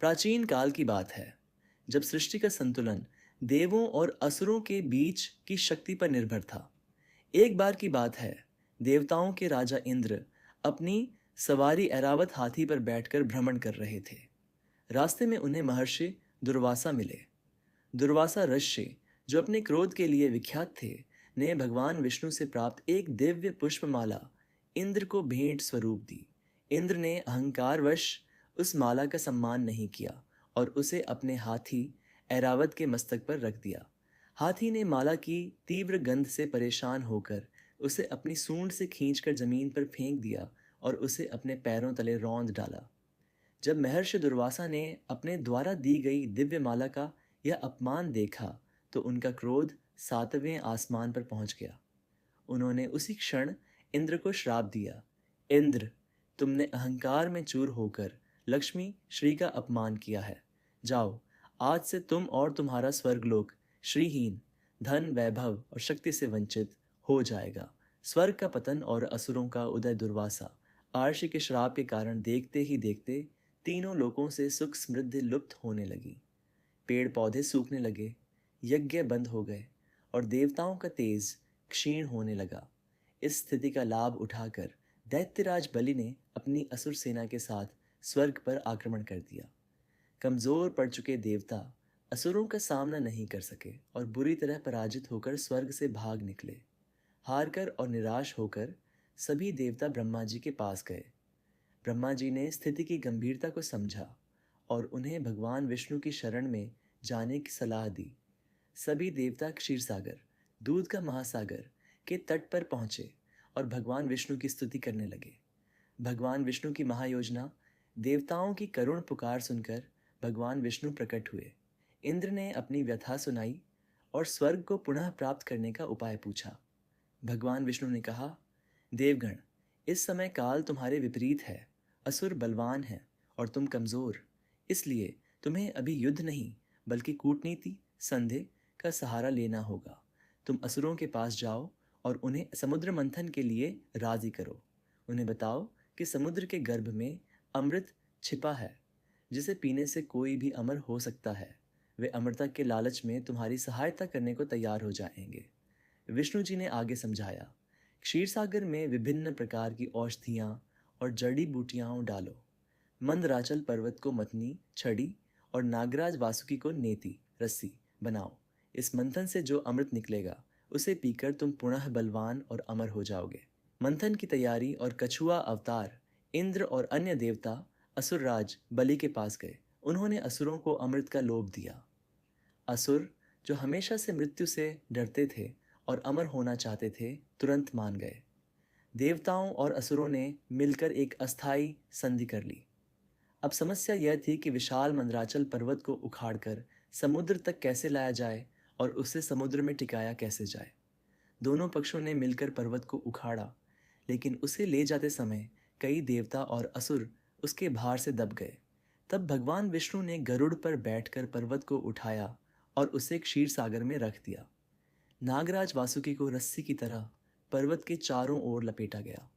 प्राचीन काल की बात है जब सृष्टि का संतुलन देवों और असुरों के बीच की शक्ति पर निर्भर था। एक बार की बात है, देवताओं के राजा इंद्र अपनी सवारी ऐरावत हाथी पर बैठकर भ्रमण कर रहे थे। रास्ते में उन्हें महर्षि दुर्वासा मिले। दुर्वासा ऋषि, जो अपने क्रोध के लिए विख्यात थे, ने भगवान विष्णु से प्राप्त एक दिव्य पुष्पमाला इंद्र को भेंट स्वरूप दी। इंद्र ने अहंकारवश उस माला का सम्मान नहीं किया और उसे अपने हाथी ऐरावत के मस्तक पर रख दिया। हाथी ने माला की तीव्र गंध से परेशान होकर उसे अपनी सूंड से खींचकर जमीन पर फेंक दिया और उसे अपने पैरों तले रौंद डाला। जब महर्षि दुर्वासा ने अपने द्वारा दी गई दिव्य माला का यह अपमान देखा तो उनका क्रोध सातवें आसमान पर पहुंच गया। उन्होंने उसी क्षण इंद्र को श्राप दिया। इंद्र, तुमने अहंकार में चूर होकर लक्ष्मी श्री का अपमान किया है। जाओ, आज से तुम और तुम्हारा स्वर्गलोक श्रीहीन, धन वैभव और शक्ति से वंचित हो जाएगा। स्वर्ग का पतन और असुरों का उदय दुर्वासा आर्षि के श्राप के कारण देखते ही देखते तीनों लोकों से सुख समृद्धि लुप्त होने लगी। पेड़ पौधे सूखने लगे, यज्ञ बंद हो गए और देवताओं का तेज क्षीण होने लगा। इस स्थिति का लाभ उठाकर दैत्यराज बलि ने अपनी असुर सेना के साथ स्वर्ग पर आक्रमण कर दिया। कमजोर पड़ चुके देवता असुरों का सामना नहीं कर सके और बुरी तरह पराजित होकर स्वर्ग से भाग निकले। हारकर और निराश होकर सभी देवता ब्रह्मा जी के पास गए। ब्रह्मा जी ने स्थिति की गंभीरता को समझा और उन्हें भगवान विष्णु की शरण में जाने की सलाह दी। सभी देवता क्षीरसागर, दूध का महासागर के तट पर पहुंचे और भगवान विष्णु की स्तुति करने लगे। भगवान विष्णु की महायोजना, देवताओं की करुण पुकार सुनकर भगवान विष्णु प्रकट हुए। इंद्र ने अपनी व्यथा सुनाई और स्वर्ग को पुनः प्राप्त करने का उपाय पूछा। भगवान विष्णु ने कहा, देवगण, इस समय काल तुम्हारे विपरीत है। असुर बलवान है और तुम कमजोर, इसलिए तुम्हें अभी युद्ध नहीं बल्कि कूटनीति संधि का सहारा लेना होगा। तुम असुरों के पास जाओ और उन्हें समुद्र मंथन के लिए राजी करो। उन्हें बताओ कि समुद्र के गर्भ में अमृत छिपा है जिसे पीने से कोई भी अमर हो सकता है। वे अमरता के लालच में तुम्हारी सहायता करने को तैयार हो जाएंगे। विष्णु जी ने आगे समझाया, क्षीरसागर में विभिन्न प्रकार की औषधियाँ और जड़ी बूटियाँ डालो। मंदराचल पर्वत को मतनी छड़ी और नागराज वासुकी को नेति रस्सी बनाओ। इस मंथन से जो अमृत निकलेगा उसे पीकर तुम पुनः बलवान और अमर हो जाओगे। मंथन की तैयारी और कछुआ अवतार इंद्र और अन्य देवता असुरराज बलि के पास गए। उन्होंने असुरों को अमृत का लोभ दिया। असुर, जो हमेशा से मृत्यु से डरते थे और अमर होना चाहते थे, तुरंत मान गए। देवताओं और असुरों ने मिलकर एक अस्थाई संधि कर ली। अब समस्या यह थी कि विशाल मंदराचल पर्वत को उखाड़कर समुद्र तक कैसे लाया जाए और उसे समुद्र में टिकाया कैसे जाए। दोनों पक्षों ने मिलकर पर्वत को उखाड़ा, लेकिन उसे ले जाते समय कई देवता और असुर उसके भार से दब गए। तब भगवान विष्णु ने गरुड़ पर बैठकर पर्वत को उठाया और उसे क्षीर सागर में रख दिया। नागराज वासुकी को रस्सी की तरह पर्वत के चारों ओर लपेटा गया।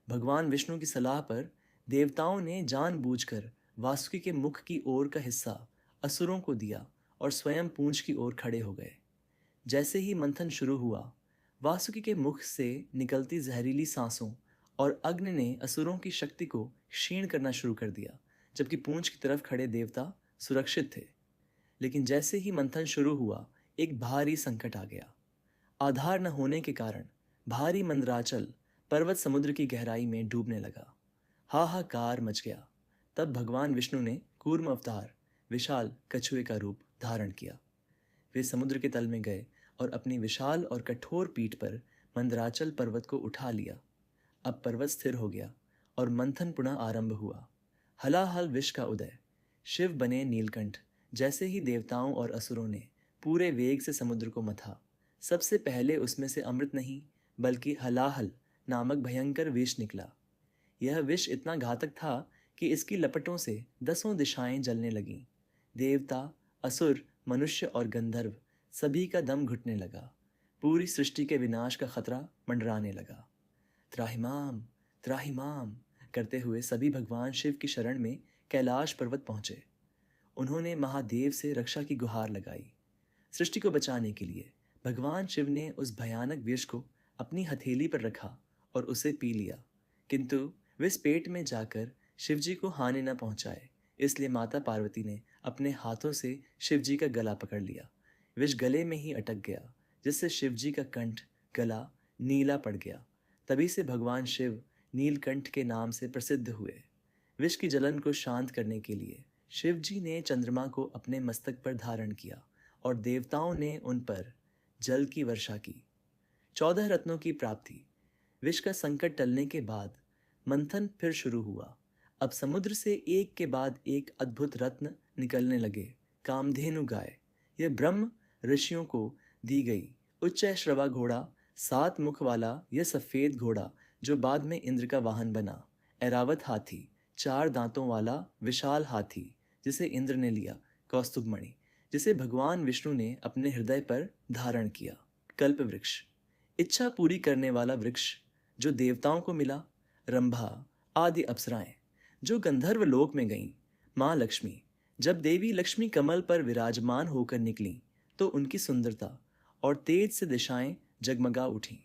भगवान विष्णु की सलाह पर देवताओं ने जानबूझकर वासुकी के मुख की ओर का हिस्सा असुरों को दिया और स्वयं पूंछ की ओर खड़े हो गए। जैसे ही मंथन शुरू हुआ, वासुकी के मुख से निकलती जहरीली सांसों और अग्नि ने असुरों की शक्ति को क्षीण करना शुरू कर दिया, जबकि पूंछ की तरफ खड़े देवता सुरक्षित थे। लेकिन जैसे ही मंथन शुरू हुआ, एक भारी संकट आ गया। आधार न होने के कारण भारी मंदराचल पर्वत समुद्र की गहराई में डूबने लगा। हाहाकार मच गया। तब भगवान विष्णु ने कूर्म अवतार विशाल कछुए का रूप धारण किया। वे समुद्र के तल में गए और अपनी विशाल और कठोर पीठ पर मंदराचल पर्वत को उठा लिया। अब पर्वत स्थिर हो गया और मंथन पुनः आरंभ हुआ। हलाहल विष का उदय। शिव बने नीलकंठ। जैसे ही देवताओं और असुरों ने पूरे वेग से समुद्र को मथा, सबसे पहले उसमें से अमृत नहीं बल्कि हलाहल नामक भयंकर विष निकला। यह विष इतना घातक था कि इसकी लपटों से 10 दिशाएं जलने लगीं। देवता, असुर, मनुष्य और गंधर्व सभी का दम घुटने लगा। पूरी सृष्टि के विनाश का खतरा मंडराने लगा। त्राहिमाम त्राहिमाम करते हुए सभी भगवान शिव की शरण में कैलाश पर्वत पहुंचे। उन्होंने महादेव से रक्षा की गुहार लगाई। सृष्टि को बचाने के लिए भगवान शिव ने उस भयानक विष को अपनी हथेली पर रखा और उसे पी लिया, किंतु विष पेट में जाकर शिवजी को हानि न पहुंचाए, इसलिए माता पार्वती ने अपने हाथों से शिवजी का गला पकड़ लिया। विष गले में ही अटक गया, जिससे शिवजी का कंठ, गला नीला पड़ गया। तभी से भगवान शिव नीलकंठ के नाम से प्रसिद्ध हुए। विष की जलन को शांत करने के लिए शिवजी ने चंद्रमा को अपने मस्तक पर धारण किया और देवताओं ने उन पर जल की वर्षा की। 14 रत्नों की प्राप्ति। विष का संकट टलने के बाद मंथन फिर शुरू हुआ। अब समुद्र से एक के बाद एक अद्भुत रत्न निकलने लगे। कामधेनु गाय, यह ब्रह्म ऋषियों को दी गई उच्च श्रवा घोड़ा, 7 मुख वाला यह सफेद घोड़ा जो बाद में इंद्र का वाहन बना। ऐरावत हाथी, 4 दांतों वाला विशाल हाथी जिसे इंद्र ने लिया। कौस्तुभमणि, जिसे भगवान विष्णु ने अपने हृदय पर धारण किया। कल्प वृक्ष, इच्छा पूरी करने वाला वृक्ष जो देवताओं को मिला। रंभा आदि अप्सराएं जो गंधर्व लोक में गईं। माँ लक्ष्मी, जब देवी लक्ष्मी कमल पर विराजमान होकर निकली तो उनकी सुंदरता और तेज से दिशाएं जगमगा उठीं।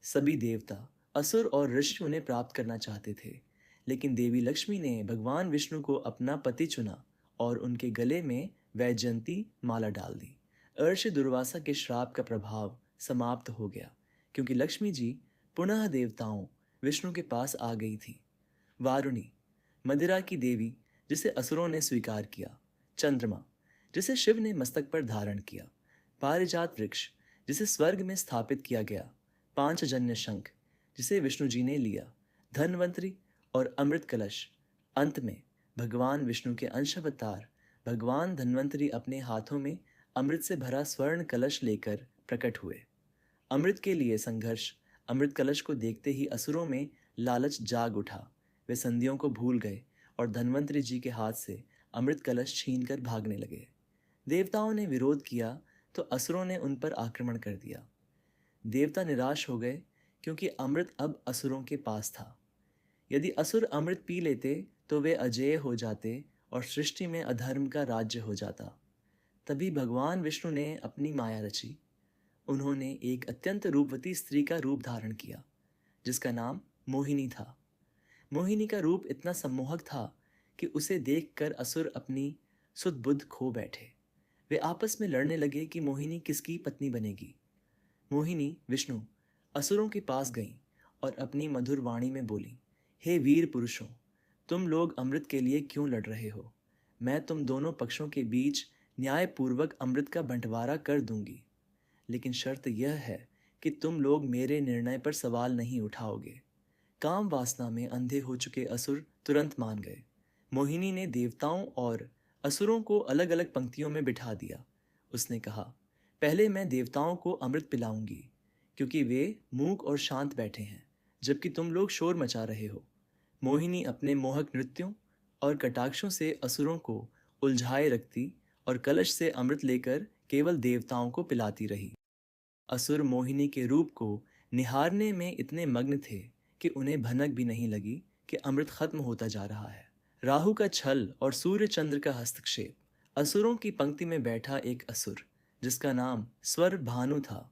सभी देवता, असुर और ऋषि उन्हें प्राप्त करना चाहते थे, लेकिन देवी लक्ष्मी ने भगवान विष्णु को अपना पति चुना और उनके गले में वैजयंती माला डाल दी। अर्षि दुर्वासा के श्राप का प्रभाव समाप्त हो गया, क्योंकि लक्ष्मी जी पुनः देवताओं विष्णु के पास आ गई थी। वारुणी, मदिरा की देवी जिसे असुरों ने स्वीकार किया। चंद्रमा, जिसे शिव ने मस्तक पर धारण किया। पारिजात वृक्ष, जिसे स्वर्ग में स्थापित किया गया। पांचजन्य शंख, जिसे विष्णु जी ने लिया। धन्वंतरी और अमृत कलश। अंत में भगवान विष्णु के अंशावतार भगवान धन्वंतरी अपने हाथों में अमृत से भरा स्वर्ण कलश लेकर प्रकट हुए। अमृत के लिए संघर्ष। अमृत कलश को देखते ही असुरों में लालच जाग उठा। वे संधियों को भूल गए और धन्वंतरी जी के हाथ से अमृत कलश छीनकर भागने लगे। देवताओं ने विरोध किया तो असुरों ने उन पर आक्रमण कर दिया। देवता निराश हो गए क्योंकि अमृत अब असुरों के पास था। यदि असुर अमृत पी लेते तो वे अजेय हो जाते और सृष्टि में अधर्म का राज्य हो जाता। तभी भगवान विष्णु ने अपनी माया रची। उन्होंने एक अत्यंत रूपवती स्त्री का रूप धारण किया, जिसका नाम मोहिनी था। मोहिनी का रूप इतना सम्मोहक था कि उसे देखकर असुर अपनी सुध बुद्ध खो बैठे। वे आपस में लड़ने लगे कि मोहिनी किसकी पत्नी बनेगी। मोहिनी विष्णु असुरों के पास गई और अपनी मधुर वाणी में बोली, हे वीर पुरुषों, तुम लोग अमृत के लिए क्यों लड़ रहे हो? मैं तुम दोनों पक्षों के बीच न्यायपूर्वक अमृत का बंटवारा कर दूंगी, लेकिन शर्त यह है कि तुम लोग मेरे निर्णय पर सवाल नहीं उठाओगे। काम वासना में अंधे हो चुके असुर तुरंत मान गए। मोहिनी ने देवताओं और असुरों को अलग अलग पंक्तियों में बिठा दिया। उसने कहा, पहले मैं देवताओं को अमृत पिलाऊंगी, क्योंकि वे मूक और शांत बैठे हैं, जबकि तुम लोग शोर मचा रहे हो। मोहिनी अपने मोहक नृत्यों और कटाक्षों से असुरों को उलझाए रखती और कलश से अमृत लेकर केवल देवताओं को पिलाती रही। असुर मोहिनी के रूप को निहारने में इतने मग्न थे कि उन्हें भनक भी नहीं लगी कि अमृत खत्म होता जा रहा है। राहु का छल और सूर्य चंद्र का हस्तक्षेप। असुरों की पंक्ति में बैठा एक असुर, जिसका नाम स्वर भानु था,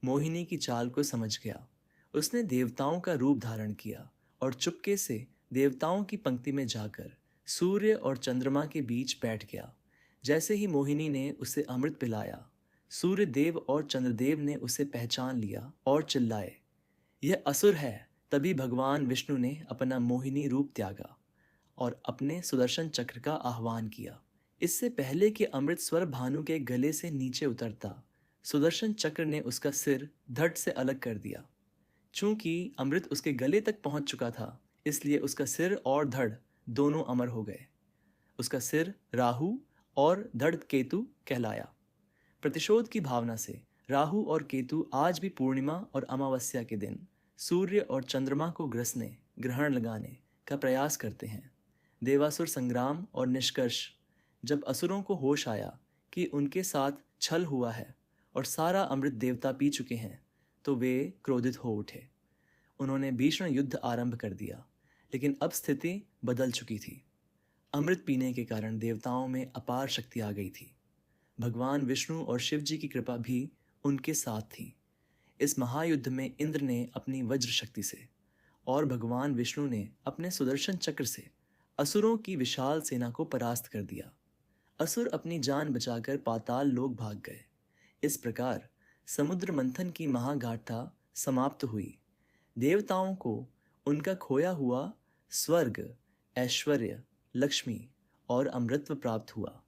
मोहिनी की चाल को समझ गया। उसने देवताओं का रूप धारण किया और चुपके से देवताओं की पंक्ति में जाकर सूर्य और चंद्रमा के बीच बैठ गया। जैसे ही मोहिनी ने उसे अमृत पिलाया, सूर्य देव और चंद्रदेव ने उसे पहचान लिया और चिल्लाए, यह असुर है। तभी भगवान विष्णु ने अपना मोहिनी रूप त्यागा और अपने सुदर्शन चक्र का आह्वान किया। इससे पहले कि अमृत स्वर भानु के गले से नीचे उतरता, सुदर्शन चक्र ने उसका सिर धड़ से अलग कर दिया। चूंकि अमृत उसके गले तक पहुंच चुका था, इसलिए उसका सिर और धड़ दोनों अमर हो गए। उसका सिर राहु और धड़ केतु कहलाया। प्रतिशोध की भावना से राहु और केतु आज भी पूर्णिमा और अमावस्या के दिन सूर्य और चंद्रमा को ग्रसने, ग्रहण लगाने का प्रयास करते हैं। देवासुर संग्राम और निष्कर्ष। जब असुरों को होश आया कि उनके साथ छल हुआ है और सारा अमृत देवता पी चुके हैं, तो वे क्रोधित हो उठे। उन्होंने भीषण युद्ध आरंभ कर दिया, लेकिन अब स्थिति बदल चुकी थी। अमृत पीने के कारण देवताओं में अपार शक्ति आ गई थी। भगवान विष्णु और शिव जी की कृपा भी उनके साथ थी। इस महायुद्ध में इंद्र ने अपनी वज्र शक्ति से और भगवान विष्णु ने अपने सुदर्शन चक्र से असुरों की विशाल सेना को परास्त कर दिया। असुर अपनी जान बचाकर पाताल लोक भाग गए। इस प्रकार समुद्र मंथन की महागाथा समाप्त हुई। देवताओं को उनका खोया हुआ स्वर्ग, ऐश्वर्य, लक्ष्मी और अमृतत्व प्राप्त हुआ।